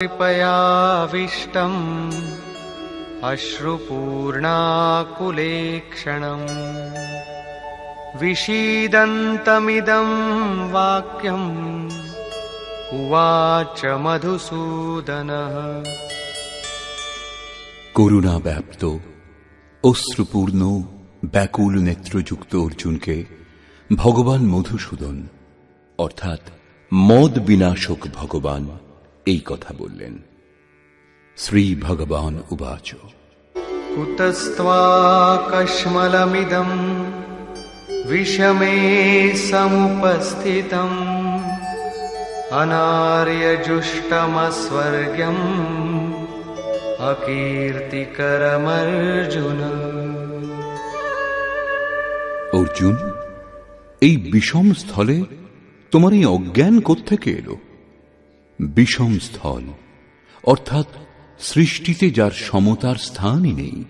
कृपयाविष्टम् अश्रुपूर्णाकुलेक्षणम् विषीदन्तमिदं वाक्यम् उवाच मधुसूदनः। করুণা ব্যাপ্ত অশ্রুপূর্ণ ব্যাকুল নেত্রযুক্ত অর্জুনকে ভগবান মধুসূদন অর্থাৎ মদ বিনাশক ভগবান এই কথা বললেন। শ্রী ভগবান উবাচ কুতস্ত্বাকশ্মলমিদं विषमे समुपस्थितम् अनार्यजुष्टमस्वर्ग्यम् अकीर्तिकरमर्जुन। অর্জুন, এই বিষম স্থলে তোমার এই অজ্ঞান কোত্থেকে এলো? বিষম স্থল অর্থাৎ সৃষ্টিতে যার সমতার স্থানই নেই,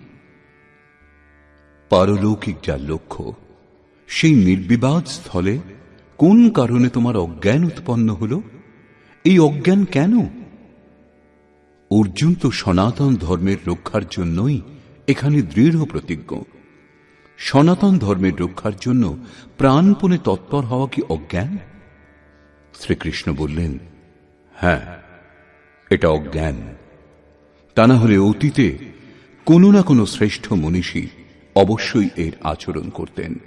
পারলৌকিক যার লক্ষ্য, সেই নির্বিবাদ স্থলে কোন কারণে তোমার অজ্ঞান উৎপন্ন হল? এই অজ্ঞান কেন? অর্জুন তো সনাতন ধর্মের রক্ষার জন্যই এখানে দৃঢ় প্রতিজ্ঞ। সনাতন ধর্মের রক্ষার জন্য প্রাণপণে তৎপর হওয়া কি অজ্ঞান? শ্রীকৃষ্ণ বললেন, হ্যাঁ, এটা অজ্ঞান। তা না হলে অতীতে কোনো না কোনো শ্রেষ্ঠ মনীষী অবশ্যই এর আচরণ করতেন।